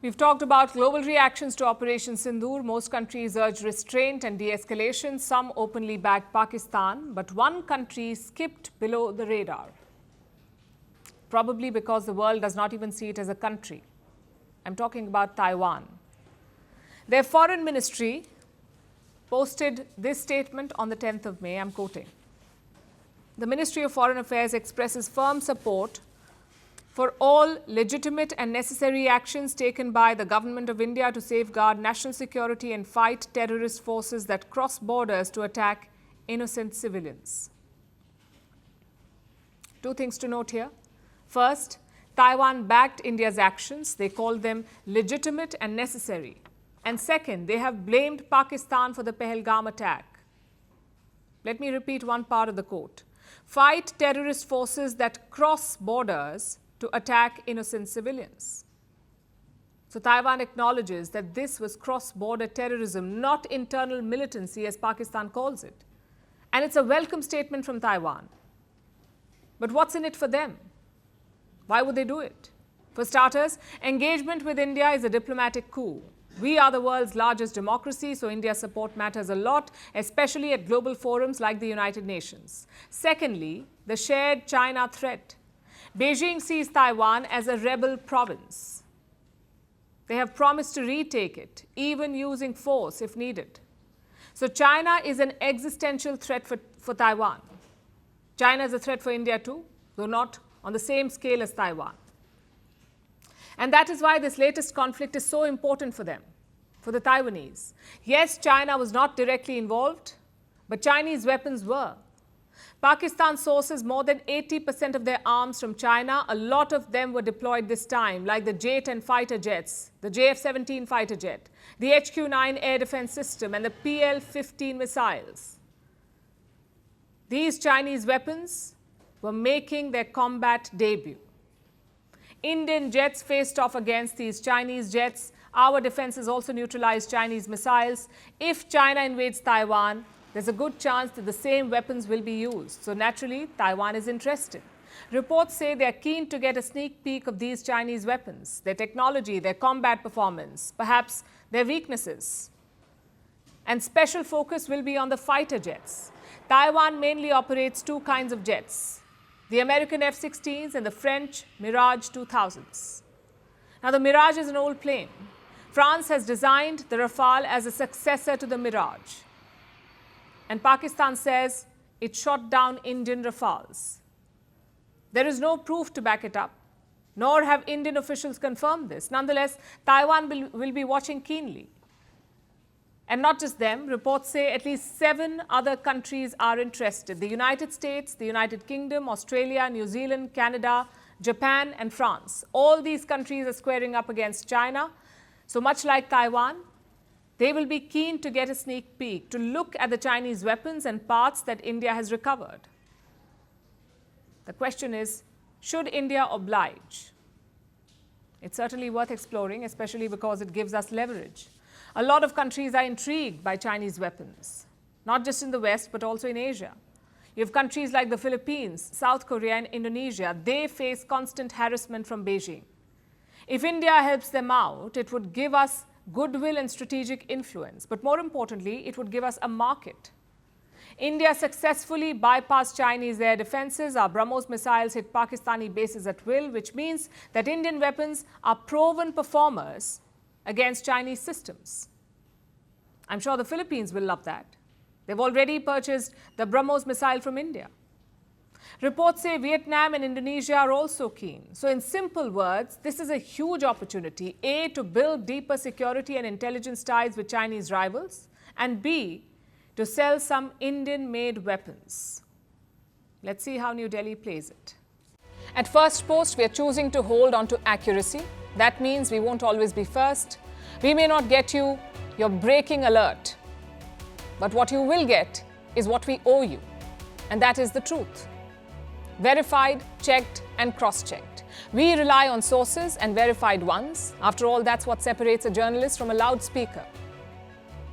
We've talked about global reactions to Operation Sindoor. Most countries urged restraint and de-escalation. Some openly backed Pakistan, but one country skipped below the radar. Probably because the world does not even see it as a country. I'm talking about Taiwan. Their foreign ministry posted this statement on the 10th of May. I'm quoting. The Ministry of Foreign Affairs expresses firm support for all legitimate and necessary actions taken by the Government of India to safeguard national security and fight terrorist forces that cross borders to attack innocent civilians. Two things to note here. First, Taiwan backed India's actions. They called them legitimate and necessary. And second, they have blamed Pakistan for the Pahalgam attack. Let me repeat one part of the quote. Fight terrorist forces that cross borders to attack innocent civilians. So Taiwan acknowledges that this was cross-border terrorism, not internal militancy as Pakistan calls it. And it's a welcome statement from Taiwan. But what's in it for them? Why would they do it? For starters, engagement with India is a diplomatic coup. We are the world's largest democracy, so India's support matters a lot, especially at global forums like the United Nations. Secondly, the shared China threat. Beijing sees Taiwan as a rebel province. They have promised to retake it, even using force if needed. So China is an existential threat for Taiwan. China is a threat for India too, though not on the same scale as Taiwan. And that is why this latest conflict is so important for them, for the Taiwanese. Yes, China was not directly involved, but Chinese weapons were. Pakistan sources more than 80% of their arms from China. A lot of them were deployed this time, like the J-10 fighter jets, the JF-17 fighter jet, the HQ-9 air defense system, and the PL-15 missiles. These Chinese weapons were making their combat debut. Indian jets faced off against these Chinese jets. Our defenses also neutralized Chinese missiles. If China invades Taiwan, there's a good chance that the same weapons will be used. So naturally, Taiwan is interested. Reports say they are keen to get a sneak peek of these Chinese weapons, their technology, their combat performance, perhaps their weaknesses. And special focus will be on the fighter jets. Taiwan mainly operates two kinds of jets, the American F-16s and the French Mirage 2000s. Now, the Mirage is an old plane. France has designed the Rafale as a successor to the Mirage. And Pakistan says it shot down Indian Rafales. There is no proof to back it up, nor have Indian officials confirmed this. Nonetheless, Taiwan will be watching keenly. And not just them, reports say at least 7 other countries are interested. The United States, the United Kingdom, Australia, New Zealand, Canada, Japan, and France. All these countries are squaring up against China. So much like Taiwan, they will be keen to get a sneak peek, to look at the Chinese weapons and parts that India has recovered. The question is, should India oblige? It's certainly worth exploring, especially because it gives us leverage. A lot of countries are intrigued by Chinese weapons, not just in the West, but also in Asia. You have countries like the Philippines, South Korea, and Indonesia. They face constant harassment from Beijing. If India helps them out, it would give us goodwill and strategic influence. But more importantly, it would give us a market. India successfully bypassed Chinese air defenses. Our BrahMos missiles hit Pakistani bases at will, which means that Indian weapons are proven performers against Chinese systems. I'm sure the Philippines will love that. They've already purchased the BrahMos missile from India. Reports say Vietnam and Indonesia are also keen. So in simple words, this is a huge opportunity, A, to build deeper security and intelligence ties with Chinese rivals, and B, to sell some Indian-made weapons. Let's see how New Delhi plays it. At Firstpost, we are choosing to hold on to accuracy. That means we won't always be first. We may not get you your breaking alert. But what you will get is what we owe you. And that is the truth. Verified, checked, and cross-checked. We rely on sources and verified ones. After all, that's what separates a journalist from a loudspeaker.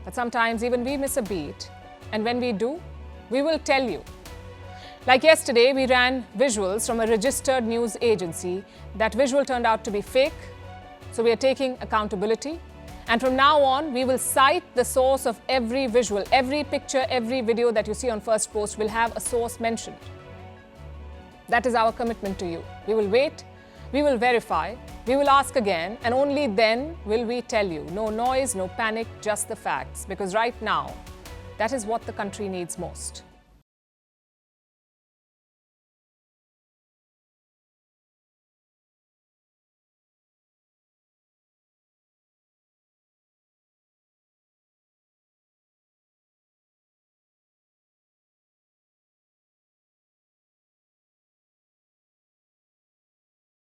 But sometimes even we miss a beat. And when we do, we will tell you. Like yesterday, we ran visuals from a registered news agency. That visual turned out to be fake. So we are taking accountability. And from now on, we will cite the source of every visual, every picture, every video that you see on Firstpost will have a source mentioned. That is our commitment to you. We will wait, we will verify, we will ask again, and only then will we tell you. No noise, no panic, just the facts. Because right now, that is what the country needs most.